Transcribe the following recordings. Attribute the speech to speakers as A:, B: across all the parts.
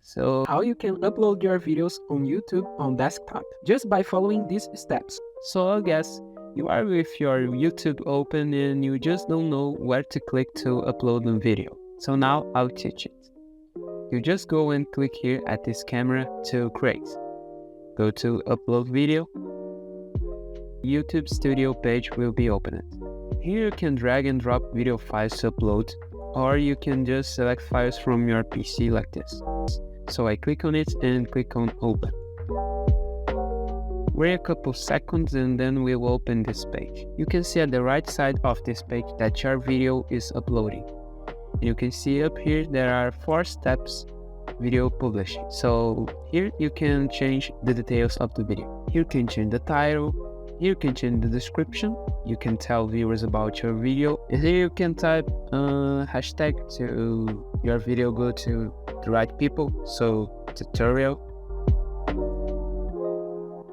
A: So how you can upload your videos on YouTube on desktop? Just by following these steps. So I guess you are with your YouTube open and you just don't know where to click to upload a video. So now I'll teach it. You just go and click here at this camera to create. Go to upload video. YouTube Studio page will be opened. Here you can drag and drop video files to upload, or you can just select files from your PC like this. So I click on it and click on open. Wait a couple seconds and then we'll open this page. You can see at the right side of this page that your video is uploading. You can see up here there are 4 steps video publishing. So here you can change the details of the video. Here you can change the title. Here you can change the description. You can tell viewers about your video. And here you can type hashtag to your video go to the right people. So tutorial.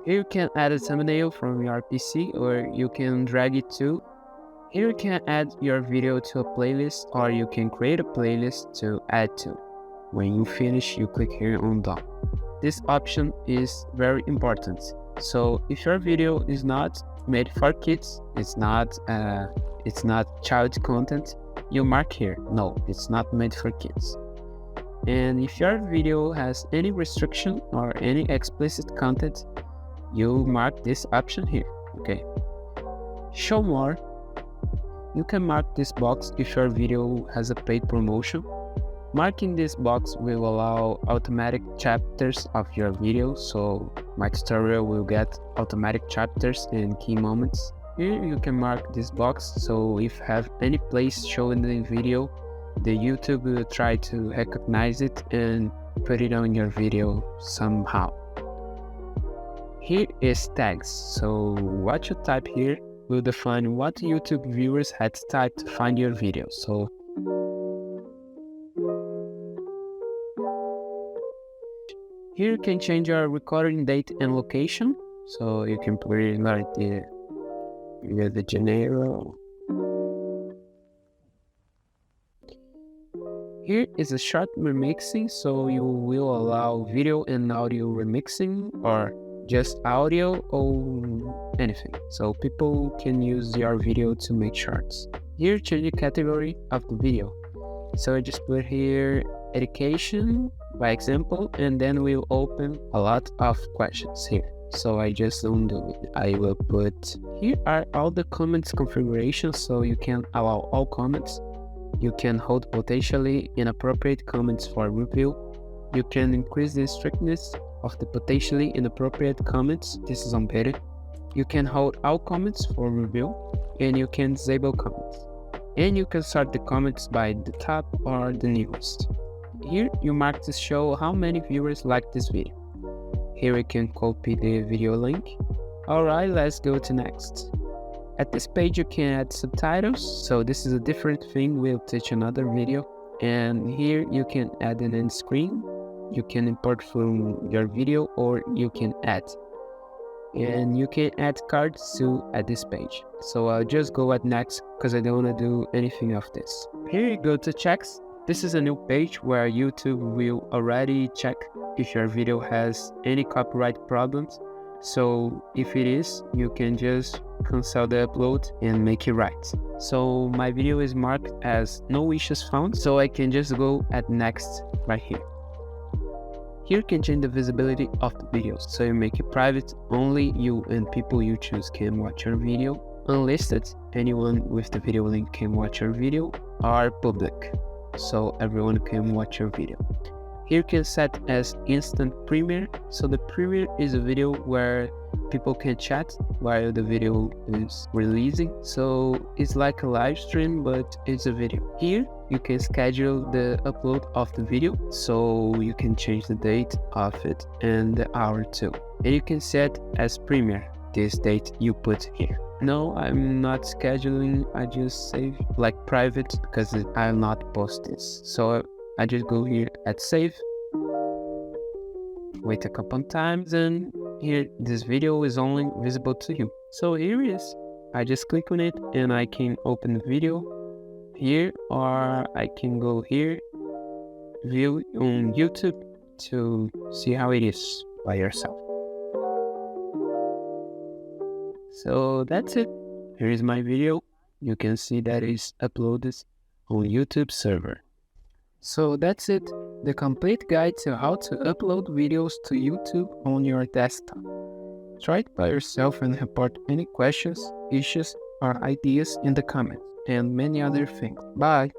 A: Here you can add a thumbnail from your PC or you can drag it to. Here you can add your video to a playlist or you can create a playlist to add to. When you finish, you click here on done. This option is very important. So if your video is not made for kids, it's not child content, you mark here, no, it's not made for kids. And if your video has any restriction or any explicit content, you mark this option here, okay? Show more. You can mark this box if your video has a paid promotion. Marking this box will allow automatic chapters of your video, so my tutorial will get automatic chapters and key moments. Here you can mark this box, so if you have any place shown in the video, the YouTube will try to recognize it and put it on your video somehow. Here is tags, so what you type here will define what YouTube viewers had typed to find your video. So here you can change your recording date and location. So you can put it like Rio de Janeiro. Here is a short remixing, so you will allow video and audio remixing or just audio or anything. So people can use your video to make shorts. Here change the category of the video. So I just put here education by example, and then we'll open a lot of questions here. So I just undo it. I will put, here are all the comments configurations, so you can allow all comments. You can hold potentially inappropriate comments for review. You can increase the strictness of the potentially inappropriate comments. This is unpaid. You can hold all comments for review, and you can disable comments. And you can sort the comments by the top or the newest. Here you mark to show how many viewers like this video. Here we can copy the video link. Alright, let's go to next. At this page you can add subtitles, so this is a different thing, we'll teach another video. And here you can add an end screen. You can import from your video or you can add. And you can add cards too at this page. So I'll just go at next because I don't want to do anything of this. Here you go to checks. This is a new page where YouTube will already check if your video has any copyright problems. So if it is, you can just cancel the upload and make it right. So my video is marked as no issues found, so I can just go at next right here. Here you can change the visibility of the videos, so you make it private, only you and people you choose can watch your video. Unlisted, anyone with the video link can watch your video, or public, so everyone can watch your video. Here you can set as instant premiere, so the premiere is a video where people can chat while the video is releasing, so it's like a live stream but it's a video. Here you can schedule the upload of the video, so you can change the date of it and the hour too. And you can set as premiere this date you put here. No, I'm not scheduling, I just save like private because I'll not post this. So I just go here at save, wait a couple times, and here this video is only visible to you. So here it is. I just click on it and I can open the video here, or I can go here, view on YouTube to see how it is by yourself. So that's it. Here is my video. You can see that it's uploaded on YouTube server. So that's it, the complete guide to how to upload videos to YouTube on your desktop. Try it by yourself and report any questions, issues, or ideas in the comments, and many other things. Bye!